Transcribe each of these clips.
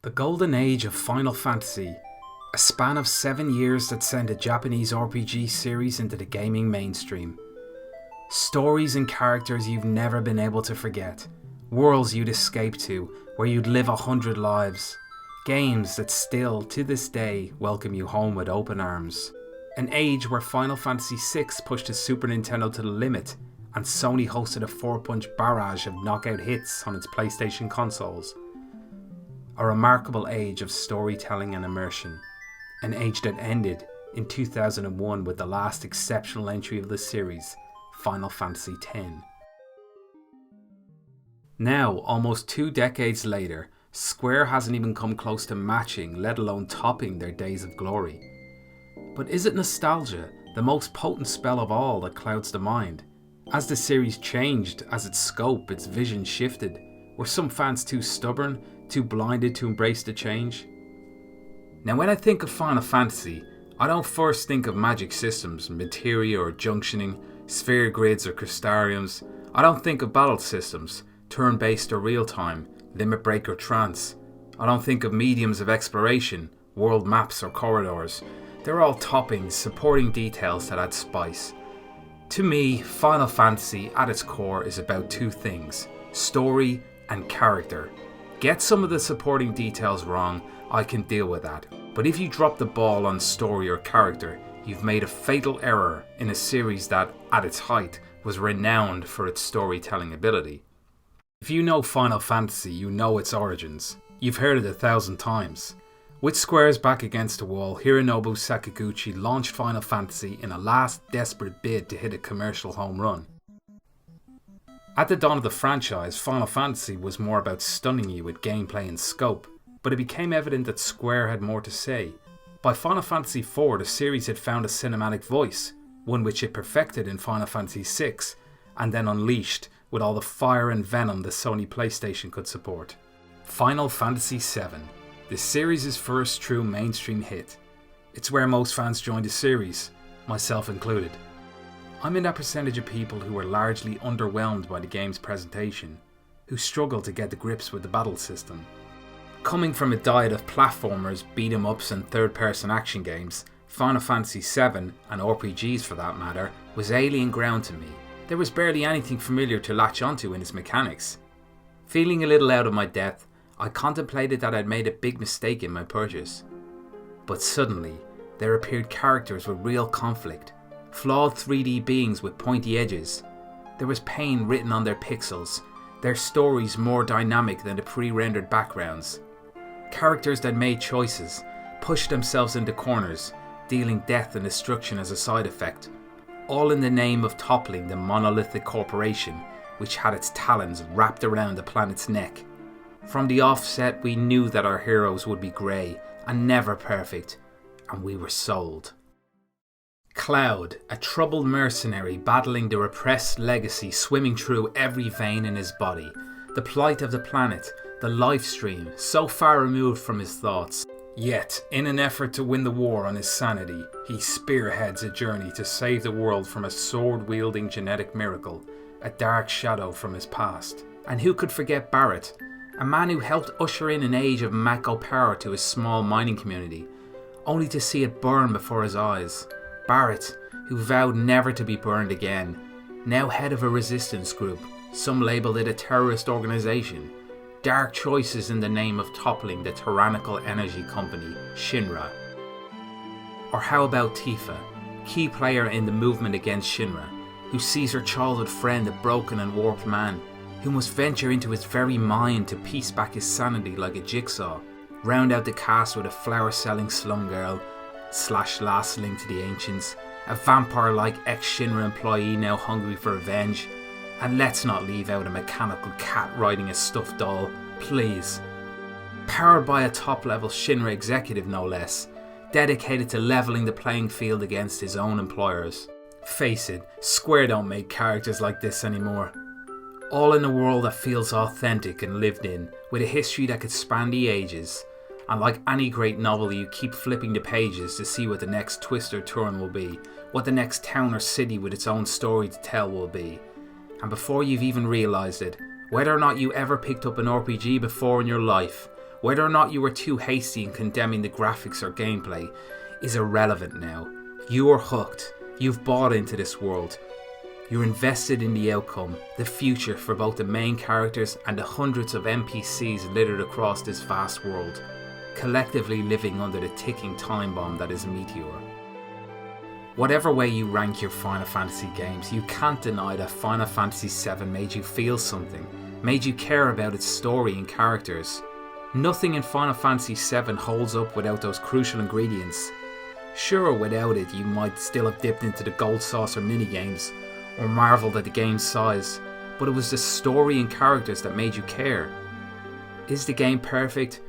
The golden age of Final Fantasy, a span of 7 years that sent a Japanese RPG series into the gaming mainstream. Stories and characters you've never been able to forget, worlds you'd escape to where you'd live 100 lives, games that still, to this day, welcome you home with open arms. An age where Final Fantasy VI pushed the Super Nintendo to the limit and Sony hosted a 4-punch barrage of knockout hits on its PlayStation consoles. A remarkable age of storytelling and immersion. An age that ended in 2001 with the last exceptional entry of the series, Final Fantasy X. Now, almost 2 decades later, Square hasn't even come close to matching, let alone topping their days of glory. But is it nostalgia, the most potent spell of all, that clouds the mind? As the series changed, as its scope, its vision shifted, were some fans too stubborn, too blinded to embrace the change? Now when I think of Final Fantasy, I don't first think of magic systems, materia or junctioning, sphere grids or crystariums. I don't think of battle systems, turn-based or real-time, limit break or trance. I don't think of mediums of exploration, world maps or corridors. They're all toppings, supporting details that add spice. To me, Final Fantasy at its core is about 2 things, story and character. Get some of the supporting details wrong, I can deal with that. But if you drop the ball on story or character, you've made a fatal error in a series that, at its height, was renowned for its storytelling ability. If you know Final Fantasy, you know its origins. You've heard it 1,000 times. With Square's back against the wall, Hironobu Sakaguchi launched Final Fantasy in a last desperate bid to hit a commercial home run. At the dawn of the franchise, Final Fantasy was more about stunning you with gameplay and scope, but it became evident that Square had more to say. By Final Fantasy IV, the series had found a cinematic voice, one which it perfected in Final Fantasy VI, and then unleashed with all the fire and venom the Sony PlayStation could support. Final Fantasy VII, the series' first true mainstream hit. It's where most fans joined the series, myself included. I'm in that percentage of people who were largely underwhelmed by the game's presentation, who struggled to get to grips with the battle system. Coming from a diet of platformers, beat-em-ups and third-person action games, Final Fantasy VII, and RPGs for that matter, was alien ground to me. There was barely anything familiar to latch onto in its mechanics. Feeling a little out of my depth, I contemplated that I'd made a big mistake in my purchase. But suddenly, there appeared characters with real conflict, flawed 3D beings with pointy edges. There was pain written on their pixels, their stories more dynamic than the pre-rendered backgrounds. Characters that made choices, pushed themselves into corners, dealing death and destruction as a side effect, all in the name of toppling the monolithic corporation which had its talons wrapped around the planet's neck. From the offset, we knew that our heroes would be grey and never perfect, and we were sold. Cloud, a troubled mercenary battling the repressed legacy swimming through every vein in his body, the plight of the planet, the life stream, so far removed from his thoughts. Yet, in an effort to win the war on his sanity, he spearheads a journey to save the world from a sword-wielding genetic miracle, a dark shadow from his past. And who could forget Barrett, a man who helped usher in an age of Mako power to his small mining community, only to see it burn before his eyes. Barrett, who vowed never to be burned again, now head of a resistance group, some labelled it a terrorist organisation. Dark choices in the name of toppling the tyrannical energy company, Shinra. Or how about Tifa, key player in the movement against Shinra, who sees her childhood friend a broken and warped man, who must venture into his very mind to piece back his sanity like a jigsaw. Round out the cast with a flower-selling slum girl, / last link to the ancients, a vampire-like ex-Shinra employee now hungry for revenge, and let's not leave out a mechanical cat riding a stuffed doll, please. Powered by a top-level Shinra executive no less, dedicated to levelling the playing field against his own employers. Face it, Square don't make characters like this anymore. All in a world that feels authentic and lived in, with a history that could span the ages. And like any great novel, you keep flipping the pages to see what the next twist or turn will be, what the next town or city with its own story to tell will be. And before you've even realised it, whether or not you ever picked up an RPG before in your life, Whether or not you were too hasty in condemning the graphics or gameplay is irrelevant now. You are hooked. You've bought into this world. You're invested in the outcome, the future for both the main characters and the hundreds of NPCs littered across this vast world, collectively living under the ticking time bomb that is Meteor. Whatever way you rank your Final Fantasy games, you can't deny that Final Fantasy VII made you feel something, made you care about its story and characters. Nothing in Final Fantasy VII holds up without those crucial ingredients. Sure, without it you might still have dipped into the Gold Saucer minigames, or marvelled at the game's size, but it was the story and characters that made you care. Is the game perfect?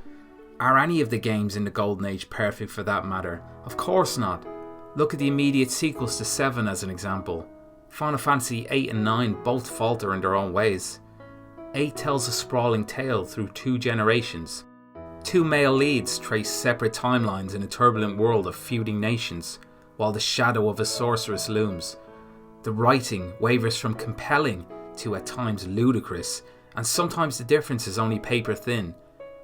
Are any of the games in the Golden Age perfect for that matter? Of course not. Look at the immediate sequels to 7 as an example. Final Fantasy VIII and 9 both falter in their own ways. 8 tells a sprawling tale through 2 generations. 2 male leads trace separate timelines in a turbulent world of feuding nations, while the shadow of a sorceress looms. The writing wavers from compelling to at times ludicrous, and sometimes the difference is only paper thin.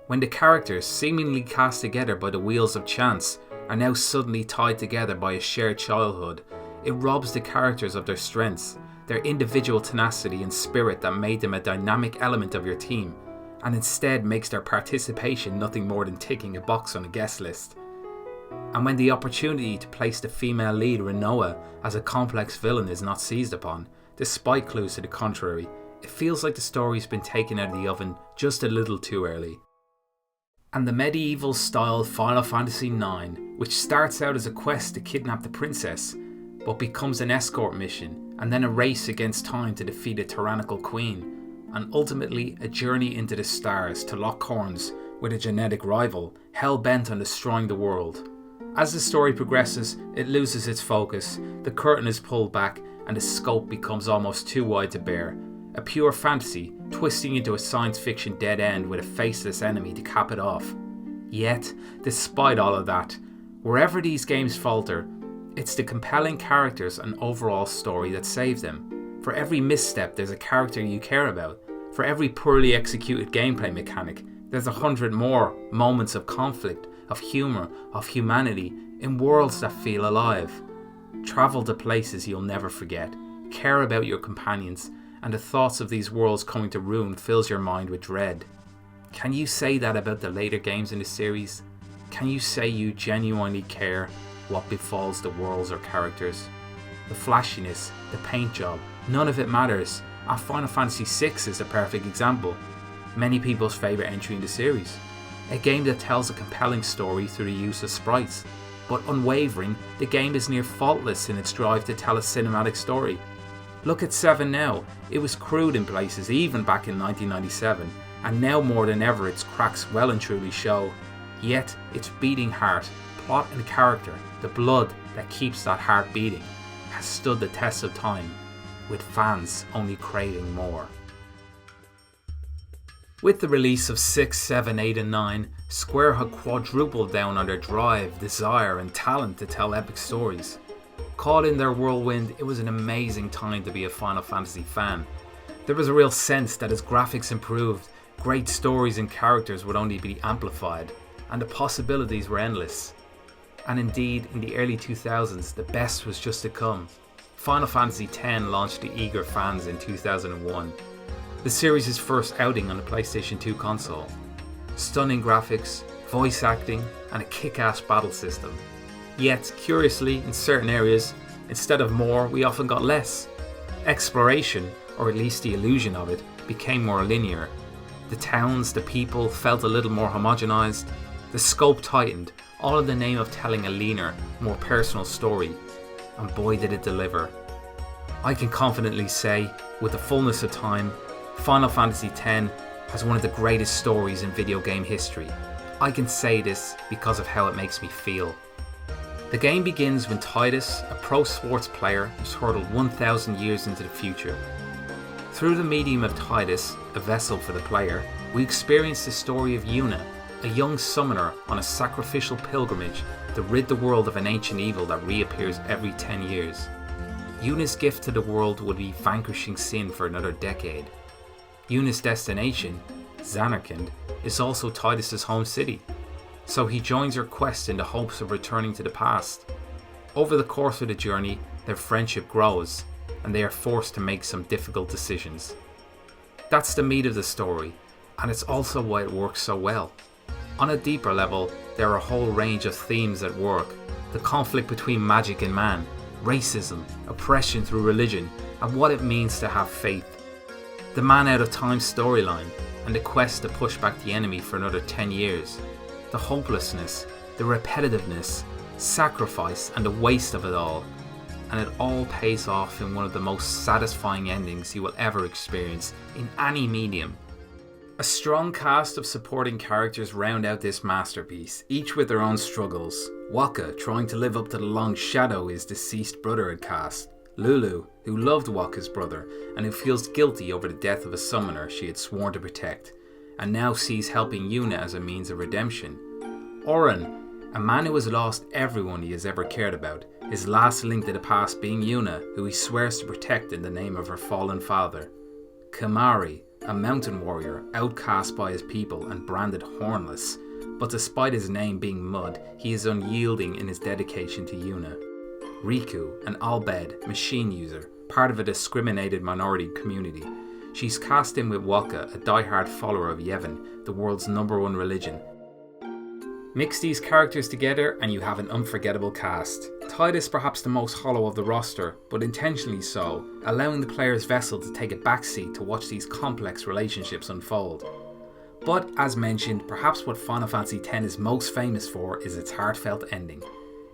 When the characters, seemingly cast together by the wheels of chance, are now suddenly tied together by a shared childhood, it robs the characters of their strengths, their individual tenacity and spirit that made them a dynamic element of your team, and instead makes their participation nothing more than ticking a box on a guest list. And when the opportunity to place the female lead Rinoa as a complex villain is not seized upon, despite clues to the contrary, it feels like the story's been taken out of the oven just a little too early. And the medieval style Final Fantasy IX, which starts out as a quest to kidnap the princess, but becomes an escort mission, and then a race against time to defeat a tyrannical queen, and ultimately a journey into the stars to lock horns with a genetic rival, hell-bent on destroying the world. As the story progresses, it loses its focus, the curtain is pulled back, and the scope becomes almost too wide to bear. A pure fantasy, twisting into a science fiction dead end with a faceless enemy to cap it off. Yet, despite all of that, wherever these games falter, it's the compelling characters and overall story that save them. For every misstep, there's a character you care about. For every poorly executed gameplay mechanic, there's 100 more moments of conflict, of humour, of humanity, in worlds that feel alive. Travel to places you'll never forget, care about your companions, and the thoughts of these worlds coming to ruin fills your mind with dread. Can you say that about the later games in the series? Can you say you genuinely care what befalls the worlds or characters? The flashiness, the paint job, none of it matters. And Final Fantasy VI is a perfect example. Many people's favourite entry in the series. A game that tells a compelling story through the use of sprites, but unwavering, the game is near faultless in its drive to tell a cinematic story. Look at 7 now, it was crude in places even back in 1997, and now more than ever its cracks well and truly show. Yet its beating heart, plot and character, the blood that keeps that heart beating, has stood the test of time, with fans only craving more. With the release of 6, 7, 8 and 9, Square had quadrupled down on their drive, desire and talent to tell epic stories. Caught in their whirlwind, it was an amazing time to be a Final Fantasy fan. There was a real sense that as graphics improved, great stories and characters would only be amplified, and the possibilities were endless. And indeed, in the early 2000s, the best was just to come. Final Fantasy X launched to eager fans in 2001. The series' first outing on the PlayStation 2 console. Stunning graphics, voice acting, and a kick-ass battle system. Yet, curiously, in certain areas, instead of more, we often got less. Exploration, or at least the illusion of it, became more linear. The towns, the people, felt a little more homogenized. The scope tightened, all in the name of telling a leaner, more personal story. And boy did it deliver. I can confidently say, with the fullness of time, Final Fantasy X has one of the greatest stories in video game history. I can say this because of how it makes me feel. The game begins when Tidus, a pro sports player, is hurtled 1,000 years into the future. Through the medium of Tidus, a vessel for the player, we experience the story of Yuna, a young summoner on a sacrificial pilgrimage to rid the world of an ancient evil that reappears every 10 years. Yuna's gift to the world would be vanquishing sin for another decade. Yuna's destination, Zanarkand, is also Tidus's home city, so he joins her quest in the hopes of returning to the past. Over the course of the journey, their friendship grows, and they are forced to make some difficult decisions. That's the meat of the story, and it's also why it works so well. On a deeper level, there are a whole range of themes at work: the conflict between magic and man, racism, oppression through religion, and what it means to have faith. The Man Out of Time storyline, and the quest to push back the enemy for another 10 years. The hopelessness, the repetitiveness, sacrifice, and the waste of it all. And it all pays off in one of the most satisfying endings you will ever experience in any medium. A strong cast of supporting characters round out this masterpiece, each with their own struggles. Wakka trying to live up to the long shadow his deceased brother had cast. Lulu, who loved Wakka's brother and who feels guilty over the death of a summoner she had sworn to protect, and now sees helping Yuna as a means of redemption. Oren, a man who has lost everyone he has ever cared about, his last link to the past being Yuna, who he swears to protect in the name of her fallen father. Kimahri, a mountain warrior, outcast by his people and branded hornless, but despite his name being Mud, he is unyielding in his dedication to Yuna. Riku, an Al-Bhed machine user, part of a discriminated minority community. She's cast in with Wakka, a diehard follower of Yevon, the world's #1 religion. Mix these characters together and you have an unforgettable cast. Tidus perhaps the most hollow of the roster, but intentionally so, allowing the player's vessel to take a backseat to watch these complex relationships unfold. But, as mentioned, perhaps what Final Fantasy X is most famous for is its heartfelt ending.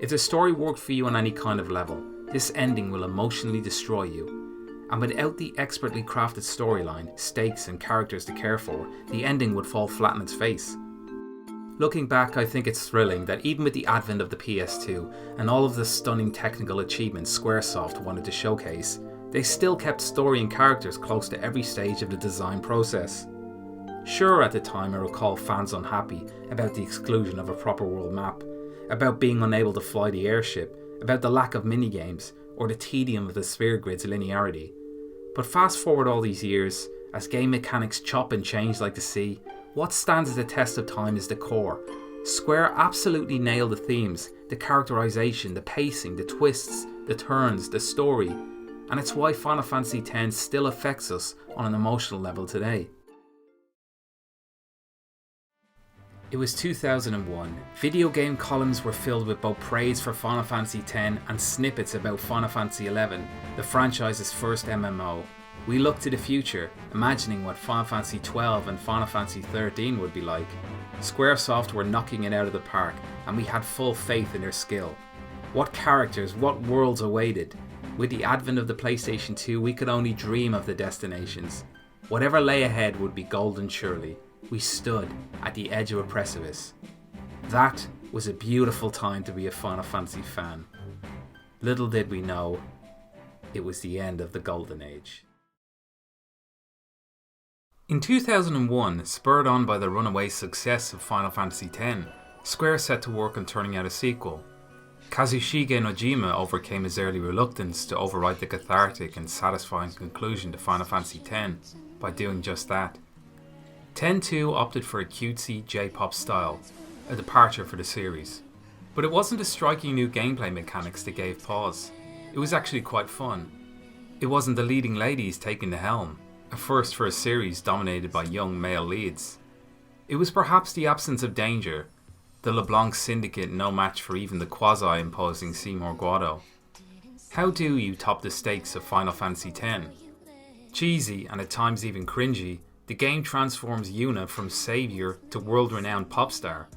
If the story worked for you on any kind of level, this ending will emotionally destroy you. And without the expertly crafted storyline, stakes and characters to care for, the ending would fall flat on its face. Looking back, I think it's thrilling that even with the advent of the PS2 and all of the stunning technical achievements Squaresoft wanted to showcase, they still kept story and characters close to every stage of the design process. Sure, at the time I recall fans unhappy about the exclusion of a proper world map, about being unable to fly the airship, about the lack of minigames, or the tedium of the sphere grid's linearity. But fast forward all these years, as game mechanics chop and change like the sea, what stands the test of time is the core. Square absolutely nailed the themes, the characterization, the pacing, the twists, the turns, the story, and it's why Final Fantasy X still affects us on an emotional level today. It was 2001. Video game columns were filled with both praise for Final Fantasy X and snippets about Final Fantasy XI, the franchise's first MMO. We looked to the future, imagining what Final Fantasy XII and Final Fantasy XIII would be like. Squaresoft were knocking it out of the park, and we had full faith in their skill. What characters, what worlds awaited? With the advent of the PlayStation 2, we could only dream of the destinations. Whatever lay ahead would be golden surely. We stood at the edge of a precipice. That was a beautiful time to be a Final Fantasy fan. Little did we know, it was the end of the Golden Age. In 2001, spurred on by the runaway success of Final Fantasy X, Square set to work on turning out a sequel. Kazushige Nojima overcame his early reluctance to overwrite the cathartic and satisfying conclusion to Final Fantasy X by doing just that. X-2 opted for a cutesy J-pop style, a departure for the series. But it wasn't the striking new gameplay mechanics that gave pause. It was actually quite fun. It wasn't the leading ladies taking the helm, a first for a series dominated by young male leads. It was perhaps the absence of danger, the LeBlanc syndicate no match for even the quasi-imposing Seymour Guado. How do you top the stakes of Final Fantasy X? Cheesy and at times even cringy, the game transforms Yuna from saviour to world-renowned pop star.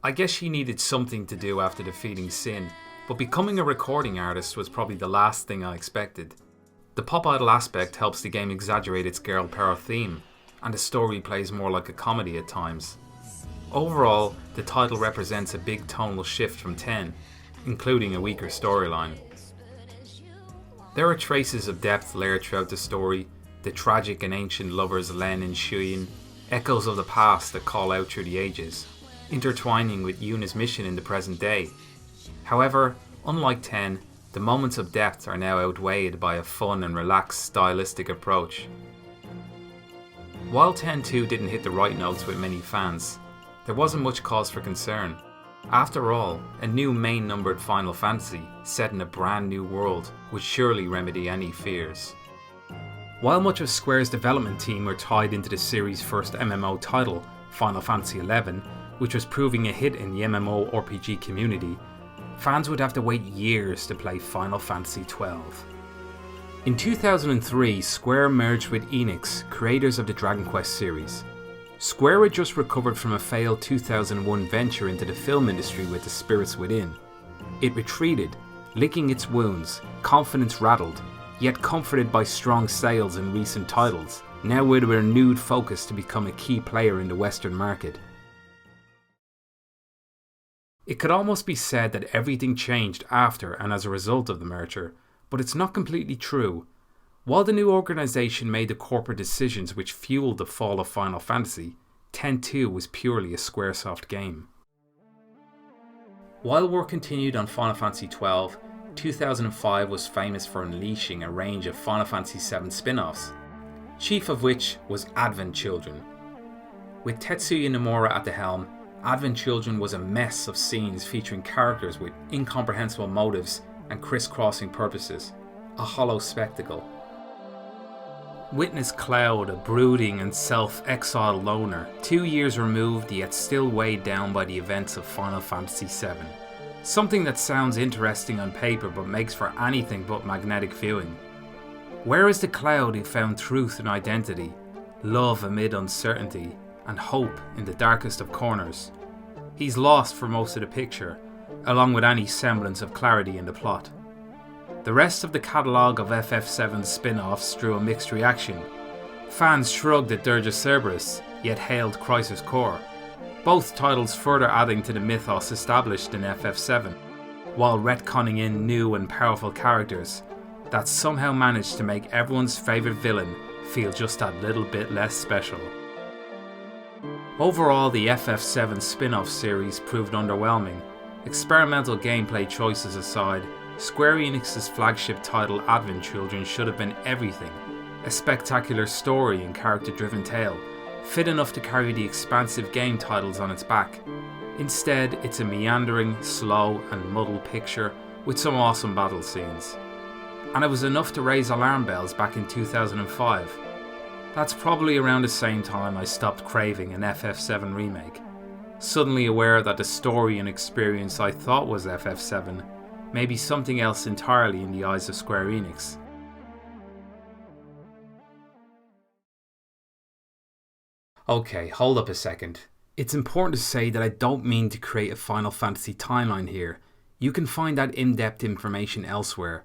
I guess she needed something to do after defeating Sin, but becoming a recording artist was probably the last thing I expected. The pop idol aspect helps the game exaggerate its girl power theme, and the story plays more like a comedy at times. Overall, the title represents a big tonal shift from 10, including a weaker storyline. There are traces of depth layered throughout the story, the tragic and ancient lovers Len and Shuyin, echoes of the past that call out through the ages, intertwining with Yuna's mission in the present day. However, unlike 10, the moments of depth are now outweighed by a fun and relaxed stylistic approach. While 10-2 didn't hit the right notes with many fans, there wasn't much cause for concern. After all, a new main numbered Final Fantasy set in a brand new world would surely remedy any fears. While much of Square's development team were tied into the series' first MMO title, Final Fantasy XI, which was proving a hit in the MMORPG community, fans would have to wait years to play Final Fantasy XII. In 2003, Square merged with Enix, creators of the Dragon Quest series. Square had just recovered from a failed 2001 venture into the film industry with The Spirits Within. It retreated, licking its wounds, confidence rattled, yet comforted by strong sales in recent titles, now with a renewed focus to become a key player in the Western market. It could almost be said that everything changed after and as a result of the merger, but it's not completely true. While the new organisation made the corporate decisions which fueled the fall of Final Fantasy, 10-2 was purely a Squaresoft game. While work continued on Final Fantasy XII, 2005 was famous for unleashing a range of Final Fantasy VII spin-offs, chief of which was Advent Children. With Tetsuya Nomura at the helm, Advent Children was a mess of scenes featuring characters with incomprehensible motives and crisscrossing purposes, a hollow spectacle. Witness Cloud, a brooding and self-exiled loner, 2 years removed yet still weighed down by the events of Final Fantasy VII. Something that sounds interesting on paper but makes for anything but magnetic viewing. Where is the Cloud who found truth and identity, love amid uncertainty, and hope in the darkest of corners? He's lost for most of the picture, along with any semblance of clarity in the plot. The rest of the catalogue of FF7's spin-offs drew a mixed reaction. Fans shrugged at Dirge of Cerberus, yet hailed Crisis Core, both titles further adding to the mythos established in FF7, while retconning in new and powerful characters that somehow managed to make everyone's favourite villain feel just that little bit less special. Overall, the FF7 spin-off series proved underwhelming. Experimental gameplay choices aside, Square Enix's flagship title Advent Children should have been everything. A spectacular story and character-driven tale, fit enough to carry the expansive game titles on its back. Instead, it's a meandering, slow and muddled picture with some awesome battle scenes. And it was enough to raise alarm bells back in 2005. That's probably around the same time I stopped craving an FF7 remake, suddenly aware that the story and experience I thought was FF7 may be something else entirely in the eyes of Square Enix. Okay, hold up a second. It's important to say that I don't mean to create a Final Fantasy timeline here. You can find that in-depth information elsewhere.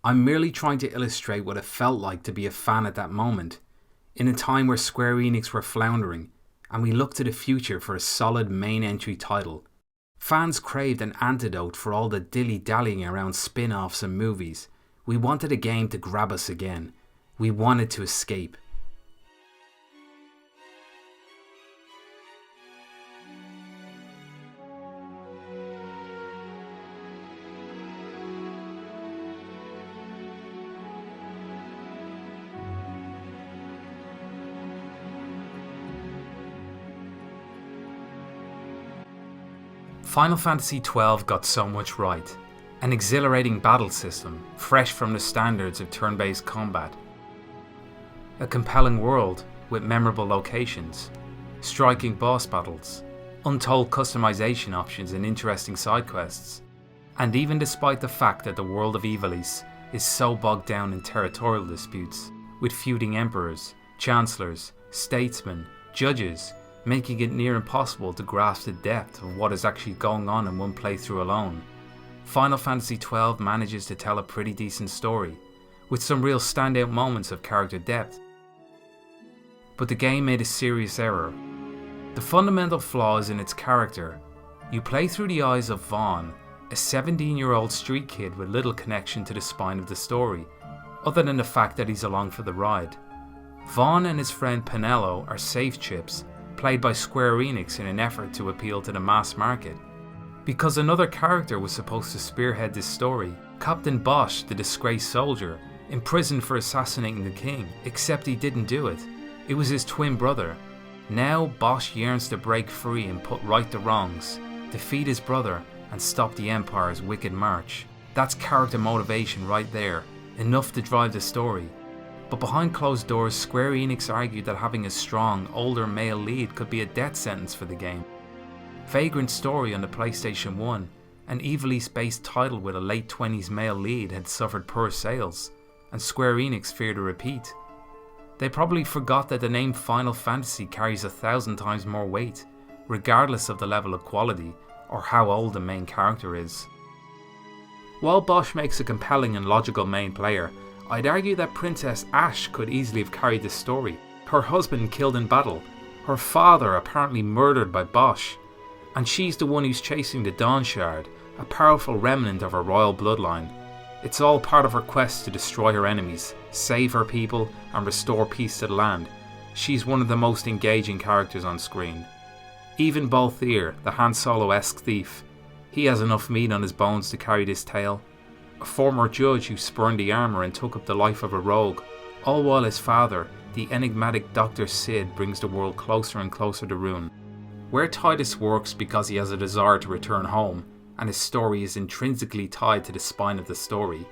I'm merely trying to illustrate what it felt like to be a fan at that moment, in a time where Square Enix were floundering, and we looked to the future for a solid main entry title. Fans craved an antidote for all the dilly-dallying around spin-offs and movies. We wanted a game to grab us again. We wanted to escape. Final Fantasy XII got so much right. An exhilarating battle system, fresh from the standards of turn-based combat. A compelling world with memorable locations, striking boss battles, untold customization options and interesting side quests. And even despite the fact that the world of Ivalice is so bogged down in territorial disputes, with feuding emperors, chancellors, statesmen, judges, making it near impossible to grasp the depth of what is actually going on in one playthrough alone, Final Fantasy XII manages to tell a pretty decent story, with some real standout moments of character depth. But the game made a serious error. The fundamental flaw is in its character. You play through the eyes of Vaughn, a 17-year-old street kid with little connection to the spine of the story, other than the fact that he's along for the ride. Vaughn and his friend Penelo are safe chips, played by Square Enix in an effort to appeal to the mass market. Because another character was supposed to spearhead this story, Captain Bosch, the disgraced soldier, imprisoned for assassinating the king, except he didn't do it. It was his twin brother. Now Bosch yearns to break free and put right the wrongs, defeat his brother and stop the Empire's wicked march. That's character motivation right there, enough to drive the story. But behind closed doors, Square Enix argued that having a strong, older male lead could be a death sentence for the game. Vagrant Story on the PlayStation 1, an Ivalice-based title with a late 20s male lead, had suffered poor sales, and Square Enix feared a repeat. They probably forgot that the name Final Fantasy carries 1,000 times more weight, regardless of the level of quality or how old the main character is. While Bosch makes a compelling and logical main player, I'd argue that Princess Ashe could easily have carried this story. Her husband killed in battle, her father apparently murdered by Bosch, and she's the one who's chasing the Dawn Shard, a powerful remnant of her royal bloodline. It's all part of her quest to destroy her enemies, save her people, and restore peace to the land. She's one of the most engaging characters on screen. Even Balthier, the Han Solo-esque thief, he has enough meat on his bones to carry this tale. A former judge who spurned the armour and took up the life of a rogue, all while his father, the enigmatic Dr. Sid, brings the world closer and closer to ruin. Where Titus works because he has a desire to return home, and his story is intrinsically tied to the spine of the story,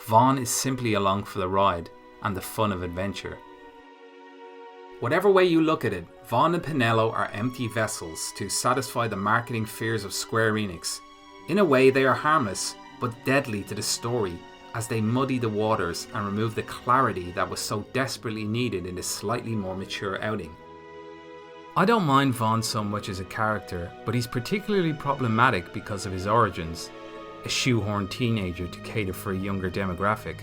Vaughn is simply along for the ride and the fun of adventure. Whatever way you look at it, Vaughn and Pinello are empty vessels to satisfy the marketing fears of Square Enix. In a way they are harmless, but deadly to the story as they muddy the waters and remove the clarity that was so desperately needed in this slightly more mature outing. I don't mind Vaughn so much as a character, but he's particularly problematic because of his origins, a shoehorned teenager to cater for a younger demographic.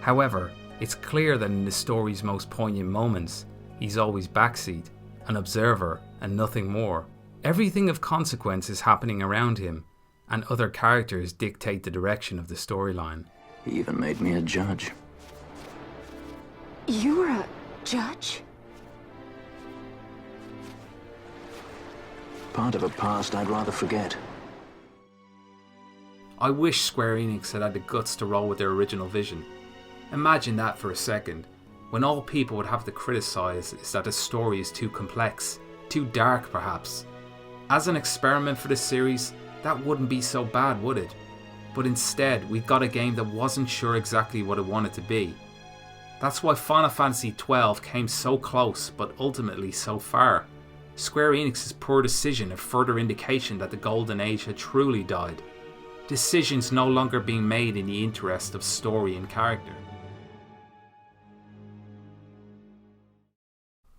However, it's clear that in the story's most poignant moments, he's always backseat, an observer, and nothing more. Everything of consequence is happening around him, and other characters dictate the direction of the storyline. He even made me a judge. You were a judge? Part of a past I'd rather forget. I wish Square Enix had the guts to roll with their original vision. Imagine that for a second, when all people would have to criticise is that the story is too complex, too dark perhaps. As an experiment for the series, that wouldn't be so bad, would it? But instead, we got a game that wasn't sure exactly what it wanted to be. That's why Final Fantasy XII came so close, but ultimately so far. Square Enix's poor decision a further indication that the Golden Age had truly died. Decisions no longer being made in the interest of story and character.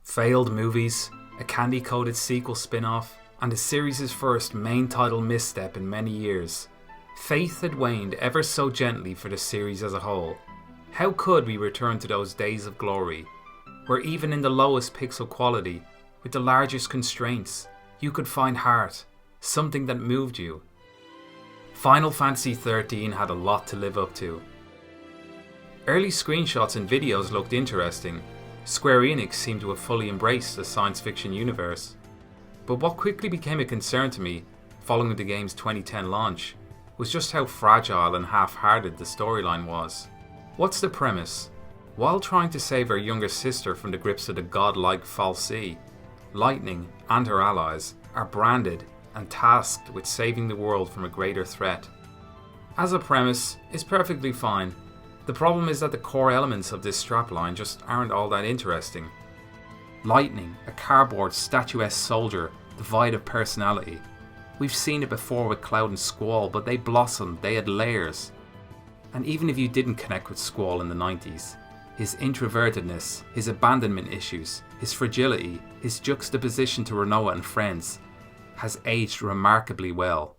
Failed movies, a candy-coated sequel spin-off, and the series' first main title misstep in many years. Faith had waned ever so gently for the series as a whole. How could we return to those days of glory, where even in the lowest pixel quality, with the largest constraints, you could find heart, something that moved you? Final Fantasy XIII had a lot to live up to. Early screenshots and videos looked interesting. Square Enix seemed to have fully embraced the science fiction universe. But what quickly became a concern to me, following the game's 2010 launch, was just how fragile and half-hearted the storyline was. What's the premise? While trying to save her younger sister from the grips of the godlike Fal'Cie, Lightning and her allies are branded and tasked with saving the world from a greater threat. As a premise, it's perfectly fine. The problem is that the core elements of this strapline just aren't all that interesting. Lightning, a cardboard statuesque soldier, devoid of personality. We've seen it before with Cloud and Squall, but they blossomed, they had layers. And even if you didn't connect with Squall in the 90s, his introvertedness, his abandonment issues, his fragility, his juxtaposition to Renoa and friends, has aged remarkably well.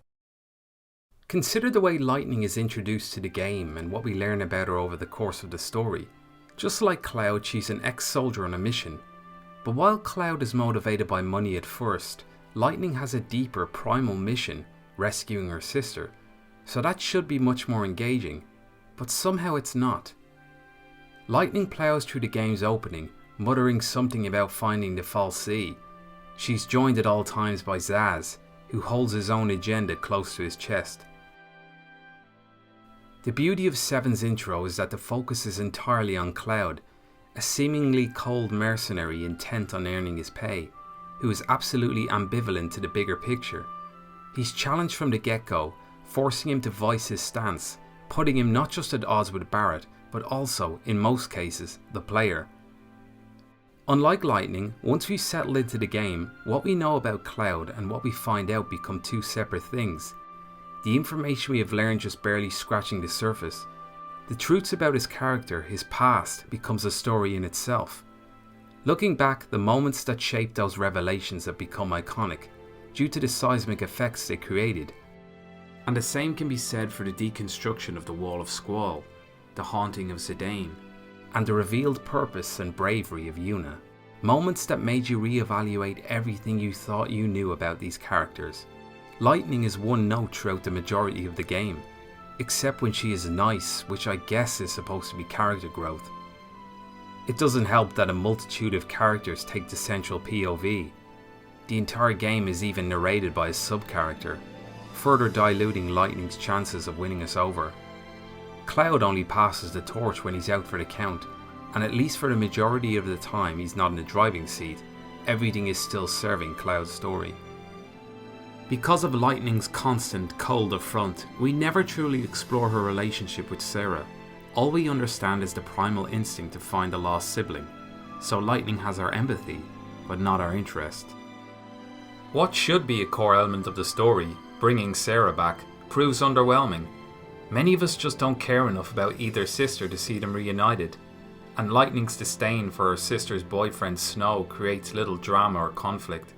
Consider the way Lightning is introduced to the game and what we learn about her over the course of the story. Just like Cloud, she's an ex-soldier on a mission. But while Cloud is motivated by money at first, Lightning has a deeper, primal mission, rescuing her sister. So that should be much more engaging, but somehow it's not. Lightning plows through the game's opening, muttering something about finding the Fal'Cie. She's joined at all times by Zaz, who holds his own agenda close to his chest. The beauty of 7's intro is that the focus is entirely on Cloud, a seemingly cold mercenary intent on earning his pay, who is absolutely ambivalent to the bigger picture. He's challenged from the get-go, forcing him to voice his stance, putting him not just at odds with Barrett, but also, in most cases, the player. Unlike Lightning, once we settle into the game, what we know about Cloud and what we find out become two separate things. The information we have learned just barely scratching the surface. The truths about his character, his past, becomes a story in itself. Looking back, the moments that shaped those revelations have become iconic, due to the seismic effects they created. And the same can be said for the deconstruction of the Wall of Squall, the haunting of Zidane, and the revealed purpose and bravery of Yuna. Moments that made you reevaluate everything you thought you knew about these characters. Lightning is one note throughout the majority of the game, except when she is nice, which I guess is supposed to be character growth. It doesn't help that a multitude of characters take the central POV. The entire game is even narrated by a sub-character, further diluting Lightning's chances of winning us over. Cloud only passes the torch when he's out for the count, and at least for the majority of the time he's not in the driving seat, everything is still serving Cloud's story. Because of Lightning's constant cold affront, we never truly explore her relationship with Sarah. All we understand is the primal instinct to find a lost sibling, so Lightning has our empathy, but not our interest. What should be a core element of the story, bringing Sarah back, proves underwhelming. Many of us just don't care enough about either sister to see them reunited, and Lightning's disdain for her sister's boyfriend Snow creates little drama or conflict.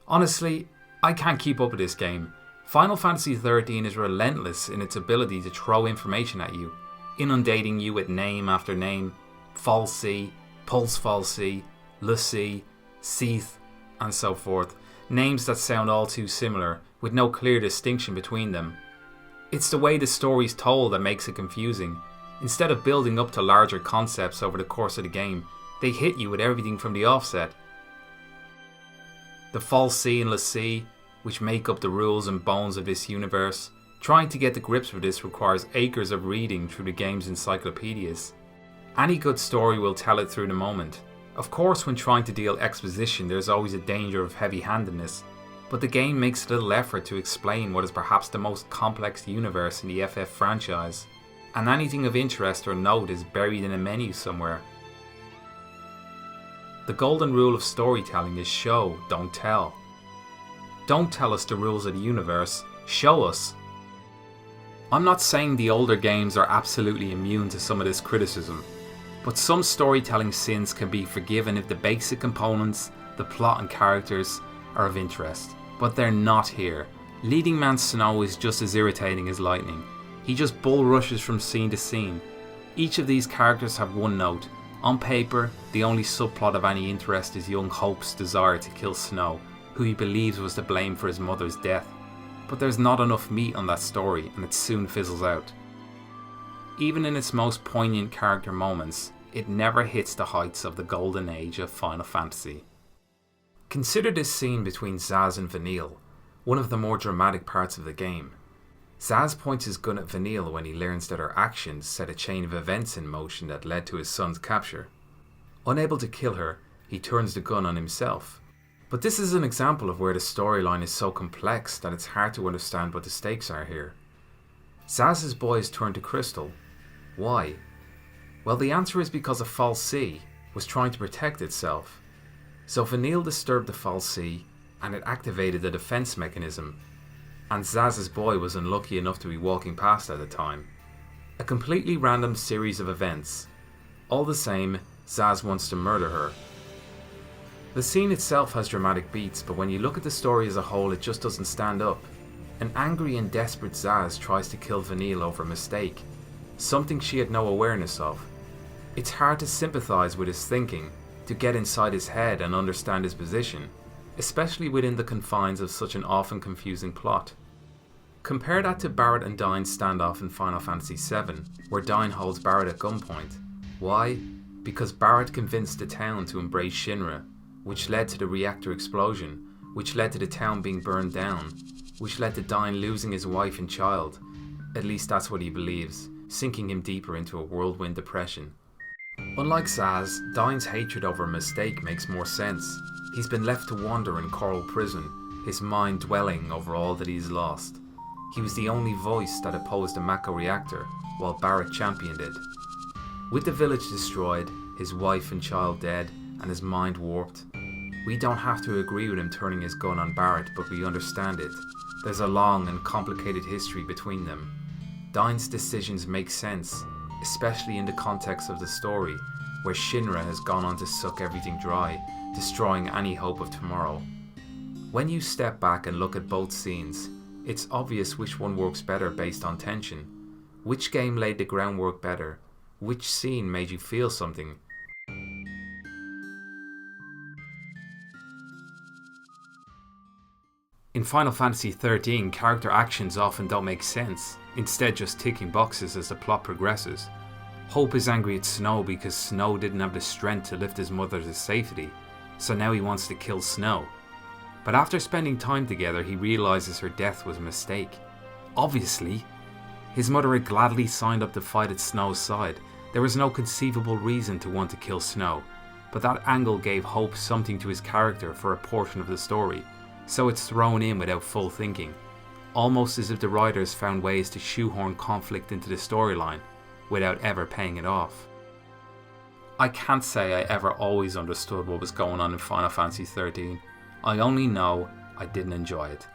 Honestly, I can't keep up with this game. Final Fantasy XIII is relentless in its ability to throw information at you, inundating you with name after name, Fal'Cie, Pulse Fal'Cie, Lucie, Seath, and so forth. Names that sound all too similar, with no clear distinction between them. It's the way the story's told that makes it confusing. Instead of building up to larger concepts over the course of the game, they hit you with everything from the offset. The Fal'Cie and Lucie, which make up the rules and bones of this universe. Trying to get to grips with this requires acres of reading through the game's encyclopedias. Any good story will tell it through the moment. Of course, when trying to deal exposition, there's always a danger of heavy-handedness, but the game makes little effort to explain what is perhaps the most complex universe in the FF franchise, and anything of interest or note is buried in a menu somewhere. The golden rule of storytelling is show, don't tell. Don't tell us the rules of the universe, show us. I'm not saying the older games are absolutely immune to some of this criticism, but some storytelling sins can be forgiven if the basic components, the plot and characters, are of interest. But they're not here. Leading man Snow is just as irritating as Lightning. He just bull rushes from scene to scene. Each of these characters have one note. On paper, the only subplot of any interest is young Hope's desire to kill Snow, who he believes was to blame for his mother's death. But there's not enough meat on that story, and it soon fizzles out. Even in its most poignant character moments, it never hits the heights of the golden age of Final Fantasy. Consider this scene between Zaz and Vanille, one of the more dramatic parts of the game. Zaz points his gun at Vanille when he learns that her actions set a chain of events in motion that led to his son's capture. Unable to kill her, he turns the gun on himself. But this is an example of where the storyline is so complex that it's hard to understand what the stakes are here. Zaz's boys turn to Crystal. Why? Well, the answer is because a Fal'Cie was trying to protect itself. So Vanille disturbed the Fal'Cie and it activated the defense mechanism, and Zaz's boy was unlucky enough to be walking past at the time. A completely random series of events. All the same, Zaz wants to murder her. The scene itself has dramatic beats, but when you look at the story as a whole, it just doesn't stand up. An angry and desperate Zaz tries to kill Vanille over a mistake, something she had no awareness of. It's hard to sympathise with his thinking, to get inside his head and understand his position, especially within the confines of such an often confusing plot. Compare that to Barrett and Dyne's standoff in Final Fantasy VII, where Dyne holds Barrett at gunpoint. Why? Because Barrett convinced the town to embrace Shinra, which led to the reactor explosion, which led to the town being burned down, which led to Dyne losing his wife and child. At least that's what he believes, sinking him deeper into a whirlwind depression. Unlike Zaz, Dine's hatred over a mistake makes more sense. He's been left to wander in Coral Prison, his mind dwelling over all that he's lost. He was the only voice that opposed the Mako reactor, while Barrett championed it. With the village destroyed, his wife and child dead, and his mind warped, we don't have to agree with him turning his gun on Barrett, but we understand it. There's a long and complicated history between them. Dine's decisions make sense, especially in the context of the story, where Shinra has gone on to suck everything dry, destroying any hope of tomorrow. When you step back and look at both scenes, it's obvious which one works better based on tension. Which game laid the groundwork better? Which scene made you feel something? In Final Fantasy XIII, character actions often don't make sense, instead just ticking boxes as the plot progresses. Hope is angry at Snow because Snow didn't have the strength to lift his mother to safety, so now he wants to kill Snow. But after spending time together, he realises her death was a mistake. Obviously, his mother had gladly signed up to fight at Snow's side. There was no conceivable reason to want to kill Snow, but that angle gave Hope something to his character for a portion of the story, so it's thrown in without full thinking, almost as if the writers found ways to shoehorn conflict into the storyline without ever paying it off. I can't say I ever always understood what was going on in Final Fantasy XIII. I only know I didn't enjoy it.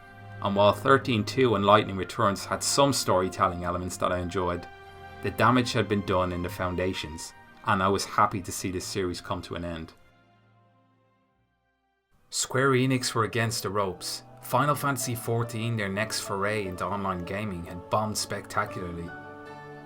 And while 13.2 and Lightning Returns had some storytelling elements that I enjoyed, the damage had been done in the foundations, and I was happy to see this series come to an end. Square Enix were against the ropes. Final Fantasy XIV, their next foray into online gaming, had bombed spectacularly.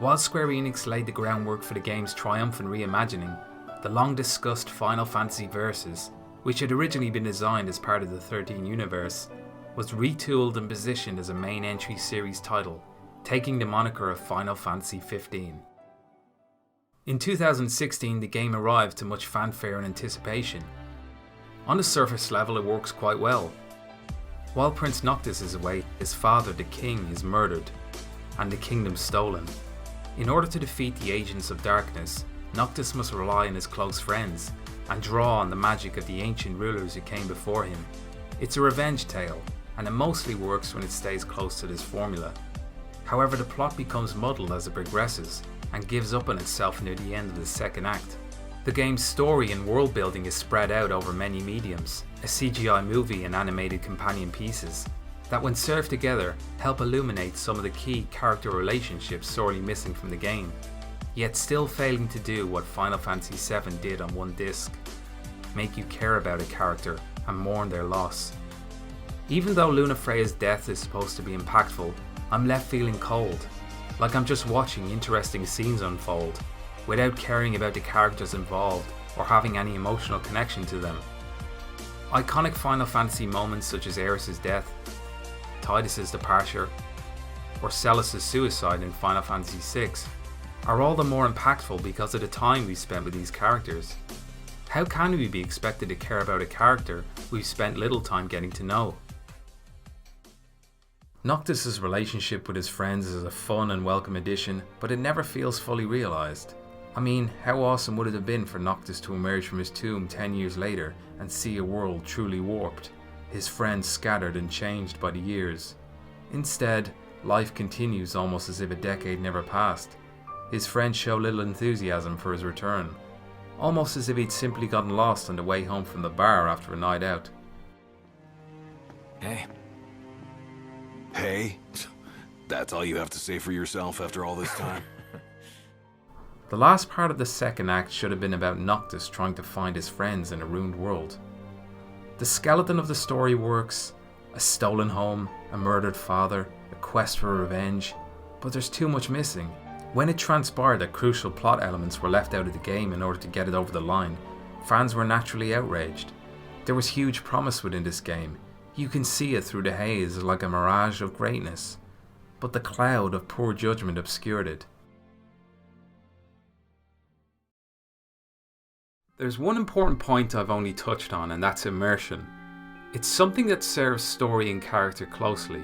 While Square Enix laid the groundwork for the game's triumphant reimagining, the long-discussed Final Fantasy Versus, which had originally been designed as part of the 13 universe, was retooled and positioned as a main entry series title, taking the moniker of Final Fantasy XV. In 2016, the game arrived to much fanfare and anticipation. On the surface level, it works quite well. While Prince Noctis is away, his father, the king, is murdered, and the kingdom stolen. In order to defeat the Agents of Darkness, Noctis must rely on his close friends, and draw on the magic of the ancient rulers who came before him. It's a revenge tale, and it mostly works when it stays close to this formula. However, the plot becomes muddled as it progresses, and gives up on itself near the end of the second act. The game's story and world building is spread out over many mediums, a CGI movie and animated companion pieces, that when served together help illuminate some of the key character relationships sorely missing from the game, yet still failing to do what Final Fantasy VII did on one disc: make you care about a character and mourn their loss. Even though Luna Freya's death is supposed to be impactful, I'm left feeling cold, like I'm just watching interesting scenes unfold, without caring about the characters involved or having any emotional connection to them. Iconic Final Fantasy moments such as Aeris' death, Tidus' departure, or Celis' suicide in Final Fantasy VI are all the more impactful because of the time we spent with these characters. How can we be expected to care about a character we've spent little time getting to know? Noctis' relationship with his friends is a fun and welcome addition, but it never feels fully realised. I mean, how awesome would it have been for Noctis to emerge from his tomb 10 years later and see a world truly warped, his friends scattered and changed by the years. Instead, life continues almost as if a decade never passed. His friends show little enthusiasm for his return, almost as if he'd simply gotten lost on the way home from the bar after a night out. Hey. Hey? That's all you have to say for yourself after all this time? The last part of the second act should have been about Noctis trying to find his friends in a ruined world. The skeleton of the story works: a stolen home, a murdered father, a quest for revenge, but there's too much missing. When it transpired that crucial plot elements were left out of the game in order to get it over the line, fans were naturally outraged. There was huge promise within this game. You can see it through the haze like a mirage of greatness, but the cloud of poor judgment obscured it. There's one important point I've only touched on, and that's immersion. It's something that serves story and character closely.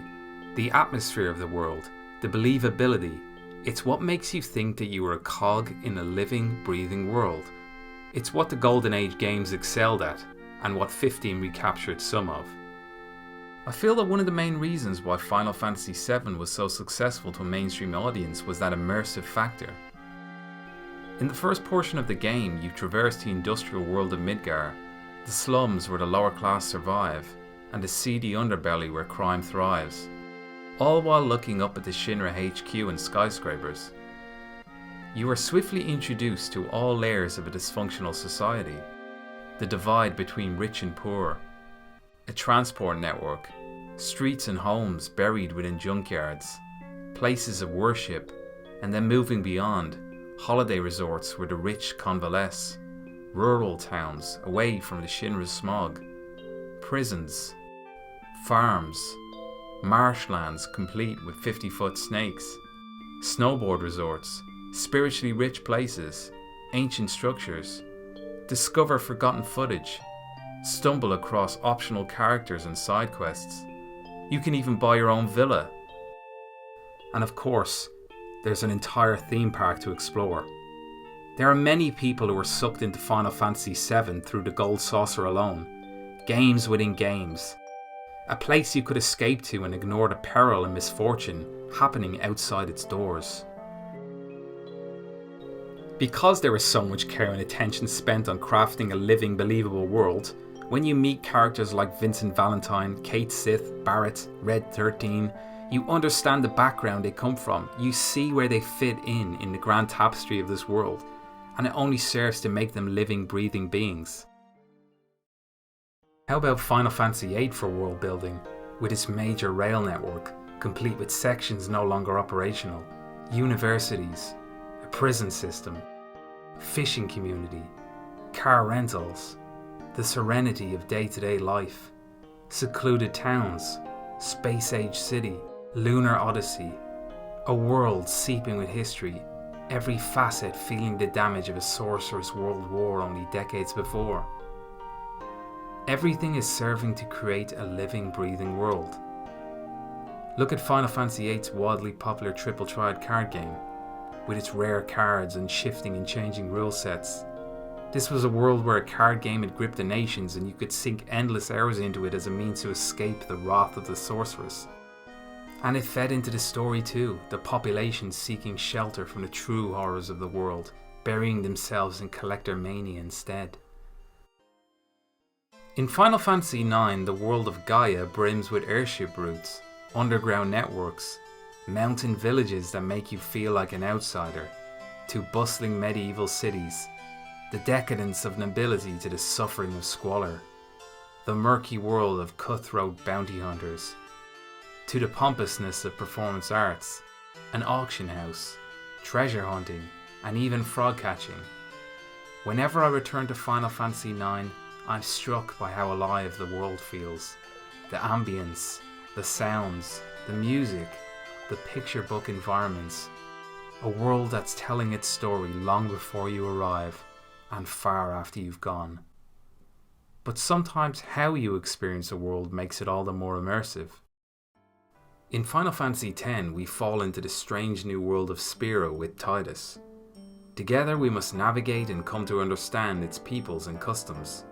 The atmosphere of the world, the believability, It's what makes you think that you are a cog in a living, breathing world. It's what the Golden Age games excelled at, and what 15 recaptured some of. I feel that one of the main reasons why Final Fantasy VII was so successful to a mainstream audience was that immersive factor. In the first portion of the game, you traverse the industrial world of Midgar, the slums where the lower class survive, and the seedy underbelly where crime thrives, all while looking up at the Shinra HQ and skyscrapers. You are swiftly introduced to all layers of a dysfunctional society, the divide between rich and poor, a transport network, streets and homes buried within junkyards, places of worship, and then moving beyond, holiday resorts where the rich convalesce, rural towns away from the Shinra smog, prisons, farms, marshlands complete with 50-foot snakes, snowboard resorts, spiritually rich places, ancient structures, discover forgotten footage, stumble across optional characters and side quests. You can even buy your own villa. And of course, there's an entire theme park to explore. There are many people who are sucked into Final Fantasy VII through the Gold Saucer alone. Games within games. A place you could escape to and ignore the peril and misfortune happening outside its doors. Because there is so much care and attention spent on crafting a living, believable world, when you meet characters like Vincent Valentine, Kate Sith, Barrett, Red 13, you understand the background they come from, you see where they fit in the grand tapestry of this world, and it only serves to make them living, breathing beings. How about Final Fantasy VIII for world building, with its major rail network, complete with sections no longer operational, universities, a prison system, fishing community, car rentals, the serenity of day-to-day life, secluded towns, space-age city, lunar odyssey, a world seeping with history, every facet feeling the damage of a sorcerous world war only decades before. Everything is serving to create a living, breathing world. Look at Final Fantasy VIII's wildly popular Triple Triad card game, with its rare cards and shifting and changing rule sets. This was a world where a card game had gripped the nations and you could sink endless hours into it as a means to escape the wrath of the sorceress. And it fed into the story too, the population seeking shelter from the true horrors of the world, burying themselves in collector mania instead. In Final Fantasy IX, the world of Gaia brims with airship routes, underground networks, mountain villages that make you feel like an outsider, to bustling medieval cities, the decadence of nobility to the suffering of squalor, the murky world of cutthroat bounty hunters, to the pompousness of performance arts, an auction house, treasure hunting, and even frog catching. Whenever I return to Final Fantasy IX, I'm struck by how alive the world feels. The ambience, the sounds, the music, the picture book environments. A world that's telling its story long before you arrive, and far after you've gone. But sometimes how you experience a world makes it all the more immersive. In Final Fantasy X, we fall into the strange new world of Spyro with Tidus. Together we must navigate and come to understand its peoples and customs.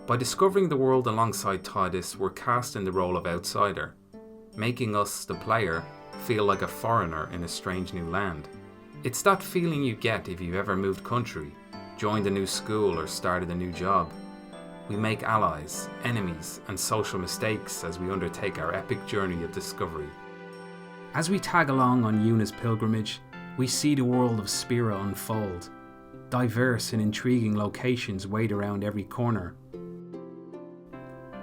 By discovering the world alongside Tidus, we're cast in the role of outsider, making us, the player, feel like a foreigner in a strange new land. It's that feeling you get if you've ever moved country, joined a new school or started a new job. We make allies, enemies, and social mistakes as we undertake our epic journey of discovery. As we tag along on Yuna's pilgrimage, we see the world of Spyro unfold. Diverse and intriguing locations wait around every corner.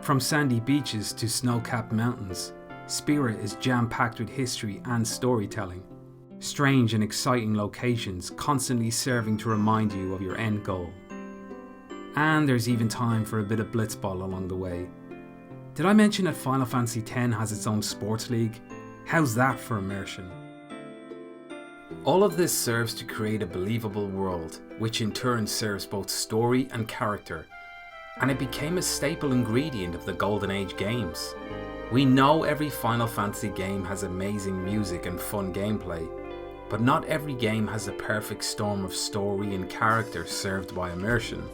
From sandy beaches to snow-capped mountains, Spyro is jam-packed with history and storytelling. Strange and exciting locations constantly serving to remind you of your end goal. And there's even time for a bit of blitzball along the way. Did I mention that Final Fantasy X has its own sports league? How's that for immersion? All of this serves to create a believable world, which in turn serves both story and character, and it became a staple ingredient of the Golden Age games. We know every Final Fantasy game has amazing music and fun gameplay, but not every game has a perfect storm of story and character served by immersion.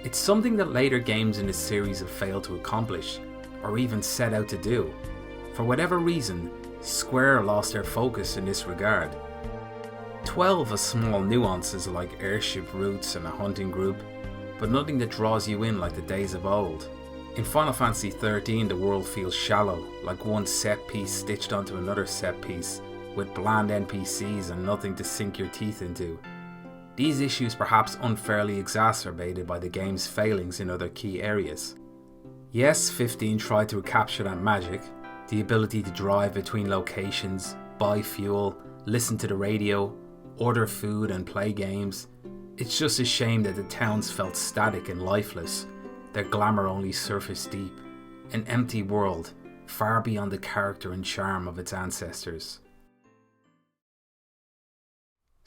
It's something that later games in the series have failed to accomplish, or even set out to do. For whatever reason, Square lost their focus in this regard. 12 has small nuances like airship routes and a hunting group, but nothing that draws you in like the days of old. In Final Fantasy XIII, the world feels shallow, like one set piece stitched onto another set piece, with bland NPCs and nothing to sink your teeth into. These issues perhaps unfairly exacerbated by the game's failings in other key areas. Yes, 15 tried to capture that magic, the ability to drive between locations, buy fuel, listen to the radio, order food and play games. It's just a shame that the towns felt static and lifeless, their glamour only surface deep, an empty world, far beyond the character and charm of its ancestors.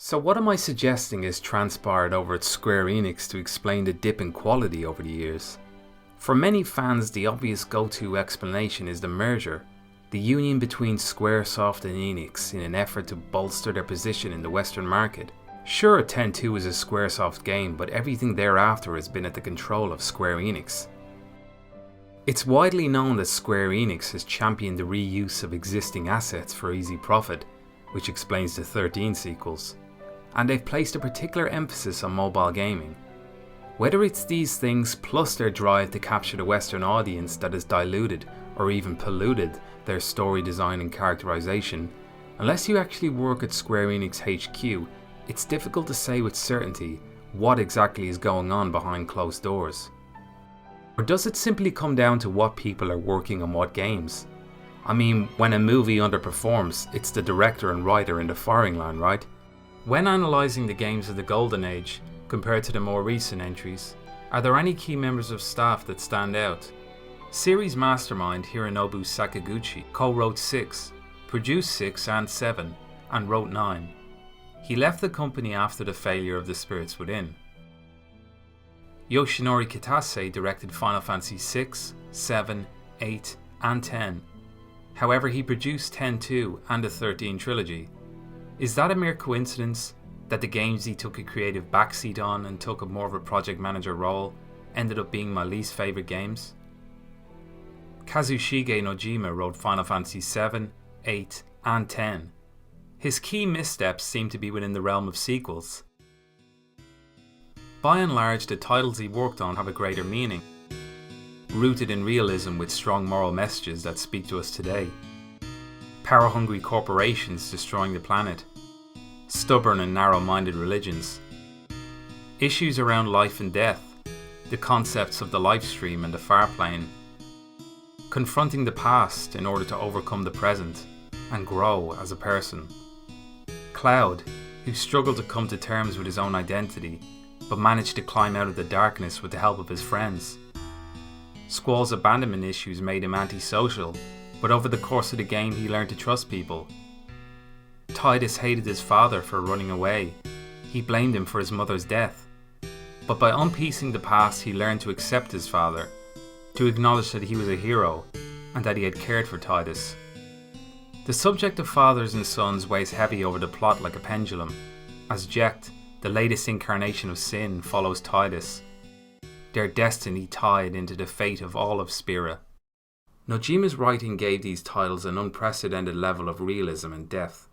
So what am I suggesting is transpired over at Square Enix to explain the dip in quality over the years? For many fans, the obvious go-to explanation is the merger, the union between Squaresoft and Enix in an effort to bolster their position in the Western market. Sure, 10-2 is a Squaresoft game, but everything thereafter has been at the control of Square Enix. It's widely known that Square Enix has championed the reuse of existing assets for easy profit, which explains the 13 sequels, and they've placed a particular emphasis on mobile gaming. Whether it's these things plus their drive to capture the Western audience that has diluted or even polluted their story design and characterization, unless you actually work at Square Enix HQ, it's difficult to say with certainty what exactly is going on behind closed doors. Or does it simply come down to what people are working on what games? I mean, when a movie underperforms, it's the director and writer in the firing line, right? When analysing the games of the Golden Age, compared to the more recent entries, are there any key members of staff that stand out? Series mastermind Hironobu Sakaguchi co-wrote 6, produced 6 and 7, and wrote 9. He left the company after the failure of The Spirits Within. Yoshinori Kitase directed Final Fantasy 6, 7, 8, and 10. However, he produced 10-2 and the 13 trilogy. Is that a mere coincidence that the games he took a creative backseat on and took a more of a project manager role ended up being my least favourite games? Kazushige Nojima wrote Final Fantasy 7, 8, and 10. His key missteps seem to be within the realm of sequels. By and large, the titles he worked on have a greater meaning, rooted in realism with strong moral messages that speak to us today. Power-hungry corporations destroying the planet, stubborn and narrow-minded religions, issues around life and death, the concepts of the life stream and the far plane, confronting the past in order to overcome the present and grow as a person. Cloud, who struggled to come to terms with his own identity, but managed to climb out of the darkness with the help of his friends. Squall's abandonment issues made him antisocial, but over the course of the game he learned to trust people. Tidus hated his father for running away. He blamed him for his mother's death. But by unpiecing the past, he learned to accept his father, to acknowledge that he was a hero, and that he had cared for Tidus. The subject of fathers and sons weighs heavy over the plot like a pendulum, as Jecht, the latest incarnation of sin, follows Tidus, their destiny tied into the fate of all of Spira. Nojima's writing gave these titles an unprecedented level of realism and depth,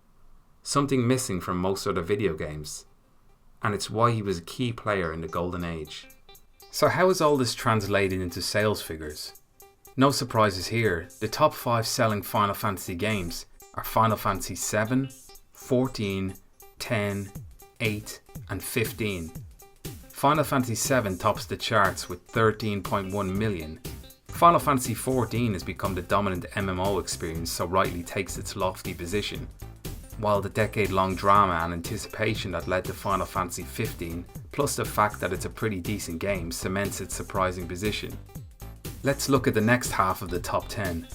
something missing from most other video games, and it's why he was a key player in the Golden Age. So how is all this translated into sales figures? No surprises here, the top 5 selling Final Fantasy games are Final Fantasy 7, 14, 10, 8 and 15. Final Fantasy 7 tops the charts with 13.1 million. Final Fantasy 14 has become the dominant MMO experience, so rightly takes its lofty position, while the decade-long drama and anticipation that led to Final Fantasy 15, plus the fact that it's a pretty decent game, cements its surprising position. Let's look at the next half of the top 10.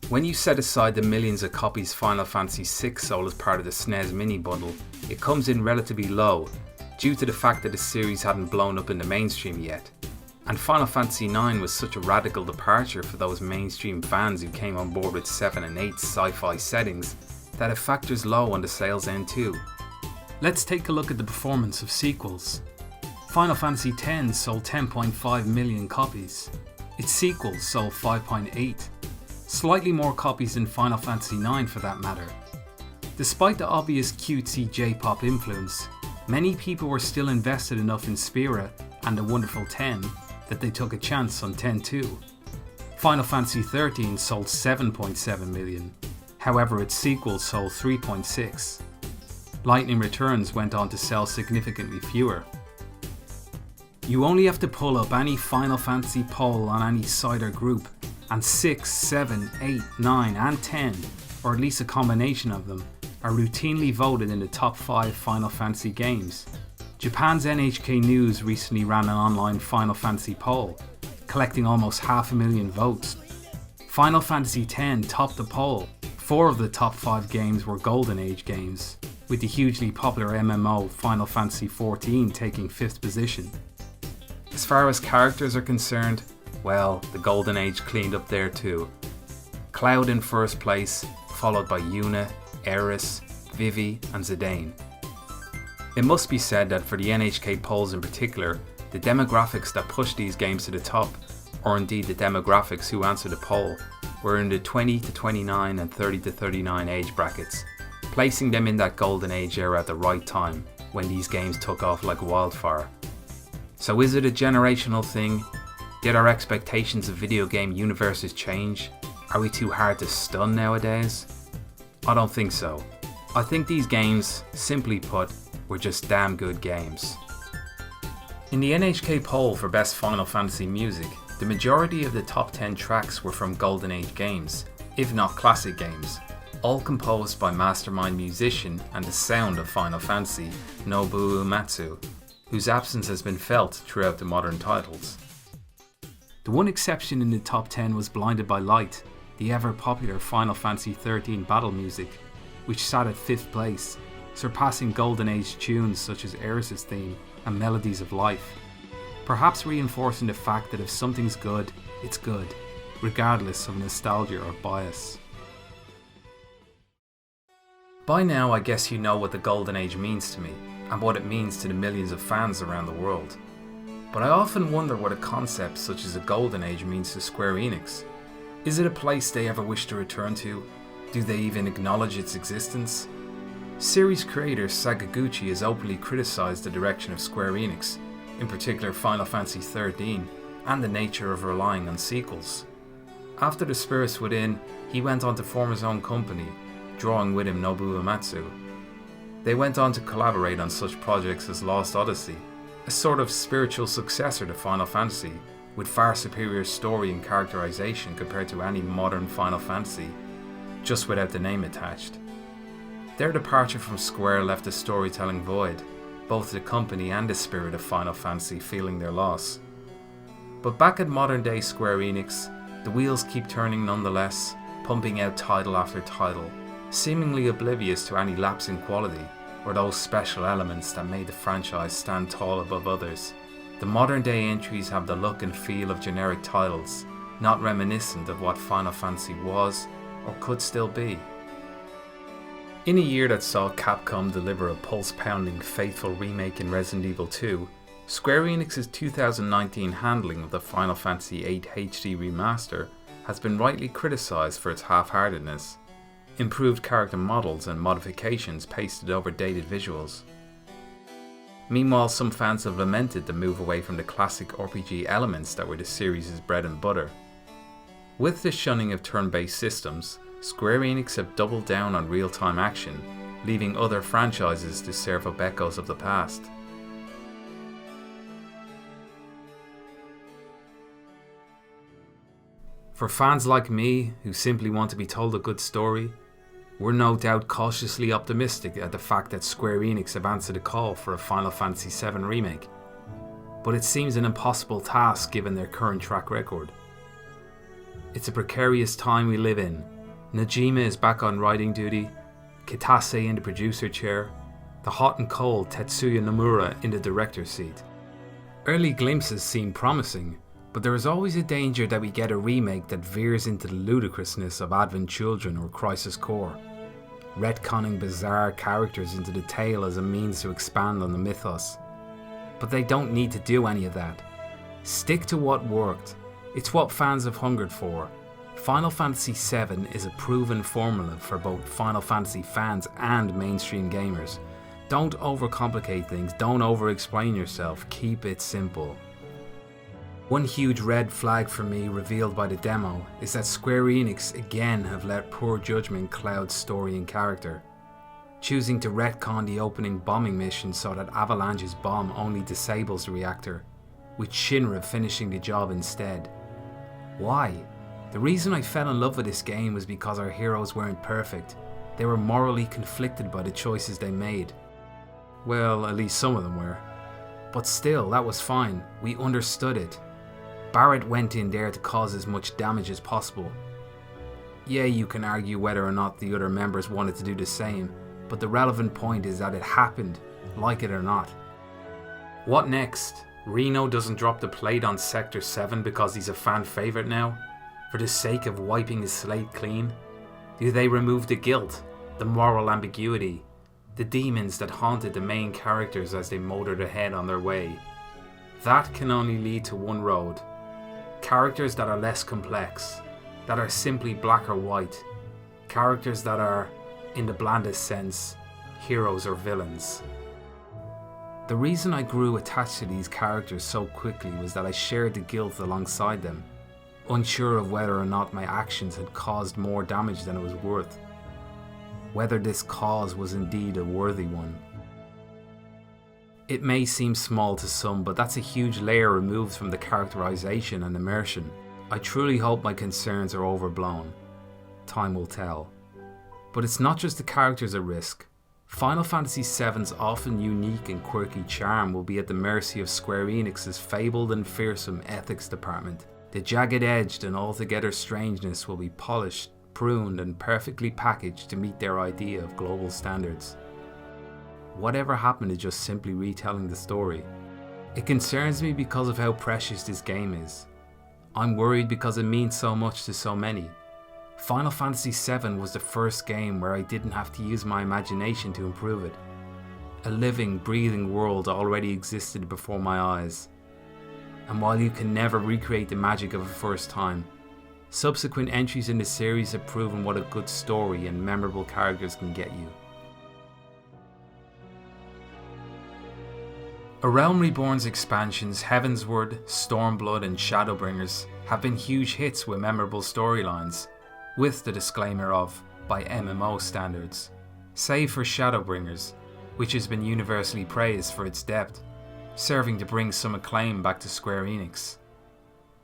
When you set aside the millions of copies Final Fantasy VI sold as part of the SNES mini bundle, it comes in relatively low, due to the fact that the series hadn't blown up in the mainstream yet. And Final Fantasy IX was such a radical departure for those mainstream fans who came on board with 7 and 8's sci-fi settings that it factors low on the sales end too. Let's take a look at the performance of sequels. Final Fantasy X sold 10.5 million copies. Its sequels sold 5.8, slightly more copies than Final Fantasy IX for that matter. Despite the obvious cutesy J-pop influence, many people were still invested enough in Spira and the wonderful 10 that they took a chance on 10 too. Final Fantasy XIII sold 7.7 million, however its sequels sold 3.6. Lightning Returns went on to sell significantly fewer. You only have to pull up any Final Fantasy poll on any site or group, and 6, 7, 8, 9 and 10, or at least a combination of them, are routinely voted in the top 5 Final Fantasy games. Japan's NHK News recently ran an online Final Fantasy poll, collecting almost 500,000 votes. Final Fantasy X topped the poll. 4 of the top 5 games were Golden Age games, with the hugely popular MMO Final Fantasy XIV taking 5th position. As far as characters are concerned, well, the Golden Age cleaned up there too. Cloud in first place, followed by Yuna, Eris, Vivi and Zidane. It must be said that for the NHK polls in particular, the demographics that pushed these games to the top, or indeed the demographics who answered the poll, were in the 20 to 29 and 30 to 39 age brackets, placing them in that Golden Age era at the right time, when these games took off like wildfire. So is it a generational thing? Did our expectations of video game universes change? Are we too hard to stun nowadays? I don't think so. I think these games, simply put, were just damn good games. In the NHK poll for Best Final Fantasy Music, the majority of the top 10 tracks were from Golden Age games, if not classic games, all composed by mastermind musician and the sound of Final Fantasy, Nobou Uematsu, whose absence has been felt throughout the modern titles. The one exception in the top 10 was Blinded by Light, the ever popular Final Fantasy XIII battle music, which sat at 5th place, surpassing Golden Age tunes such as Eris's theme and Melodies of Life, perhaps reinforcing the fact that if something's good, it's good, regardless of nostalgia or bias. By now I guess you know what the Golden Age means to me, and what it means to the millions of fans around the world. But I often wonder what a concept such as a Golden Age means to Square Enix. Is it a place they ever wish to return to? Do they even acknowledge its existence? Series creator Sakaguchi has openly criticised the direction of Square Enix, in particular Final Fantasy XIII, and the nature of relying on sequels. After The Spirits Within, he went on to form his own company, drawing with him Nobou Uematsu. They went on to collaborate on such projects as Lost Odyssey, a sort of spiritual successor to Final Fantasy, with far superior story and characterization compared to any modern Final Fantasy, just without the name attached. Their departure from Square left a storytelling void, both the company and the spirit of Final Fantasy feeling their loss. But back at modern day Square Enix, the wheels keep turning nonetheless, pumping out title after title, seemingly oblivious to any lapse in quality or those special elements that made the franchise stand tall above others. The modern day entries have the look and feel of generic titles, not reminiscent of what Final Fantasy was or could still be. In a year that saw Capcom deliver a pulse-pounding faithful remake in Resident Evil 2, Square Enix's 2019 handling of the Final Fantasy VIII HD remaster has been rightly criticised for its half-heartedness, improved character models and modifications pasted over dated visuals. Meanwhile, some fans have lamented the move away from the classic RPG elements that were the series' bread and butter. With the shunning of turn-based systems, Square Enix have doubled down on real-time action, leaving other franchises to serve up echoes of the past. For fans like me, who simply want to be told a good story, we're no doubt cautiously optimistic at the fact that Square Enix have answered a call for a Final Fantasy VII Remake, but it seems an impossible task given their current track record. It's a precarious time we live in. Najima is back on writing duty, Kitase in the producer chair, the hot and cold Tetsuya Nomura in the director's seat. Early glimpses seem promising, but there is always a danger that we get a remake that veers into the ludicrousness of Advent Children or Crisis Core. retconning bizarre characters into the tale as a means to expand on the mythos. But they don't need to do any of that. Stick to what worked. It's what fans have hungered for. Final Fantasy VII is a proven formula for both Final Fantasy fans and mainstream gamers. Don't overcomplicate things, don't over-explain yourself, keep it simple. One huge red flag for me revealed by the demo is that Square Enix again have let poor judgment cloud story and character, choosing to retcon the opening bombing mission so that Avalanche's bomb only disables the reactor, with Shinra finishing the job instead. Why? The reason I fell in love with this game was because our heroes weren't perfect. They were morally conflicted by the choices they made. Well, at least some of them were. But still, that was fine. We understood it. Barrett went in there to cause as much damage as possible. Yeah, you can argue whether or not the other members wanted to do the same, but the relevant point is that it happened, like it or not. What next? Reno doesn't drop the plate on Sector 7 because he's a fan favourite now? For the sake of wiping his slate clean? Do they remove the guilt, the moral ambiguity, the demons that haunted the main characters as they motored ahead on their way? That can only lead to one road. Characters that are less complex, that are simply black or white. Characters that are, in the blandest sense, heroes or villains. The reason I grew attached to these characters so quickly was that I shared the guilt alongside them, unsure of whether or not my actions had caused more damage than it was worth. Whether this cause was indeed a worthy one. It may seem small to some, but that's a huge layer removed from the characterization and immersion. I truly hope my concerns are overblown. Time will tell. But it's not just the characters at risk. Final Fantasy VII's often unique and quirky charm will be at the mercy of Square Enix's fabled and fearsome ethics department. The jagged-edged and altogether strangeness will be polished, pruned and perfectly packaged to meet their idea of global standards. Whatever happened to just simply retelling the story? It concerns me because of how precious this game is. I'm worried because it means so much to so many. Final Fantasy VII was the first game where I didn't have to use my imagination to improve it. A living, breathing world already existed before my eyes. And while you can never recreate the magic of a first time, subsequent entries in the series have proven what a good story and memorable characters can get you. A Realm Reborn's expansions Heavensward, Stormblood and Shadowbringers have been huge hits with memorable storylines, with the disclaimer of, by MMO standards, save for Shadowbringers, which has been universally praised for its depth, serving to bring some acclaim back to Square Enix.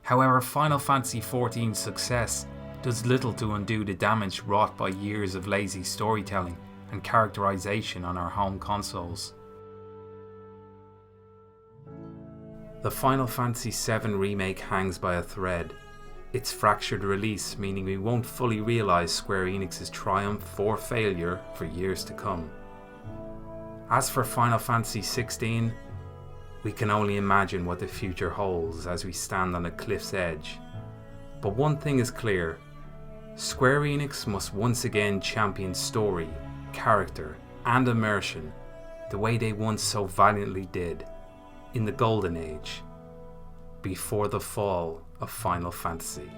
However, Final Fantasy XIV's success does little to undo the damage wrought by years of lazy storytelling and characterization on our home consoles. The Final Fantasy VII Remake hangs by a thread. Its fractured release meaning we won't fully realise Square Enix's triumph or failure for years to come. As for Final Fantasy XVI, we can only imagine what the future holds as we stand on a cliff's edge. But one thing is clear, Square Enix must once again champion story, character and immersion the way they once so valiantly did in the Golden Age, before the fall of Final Fantasy.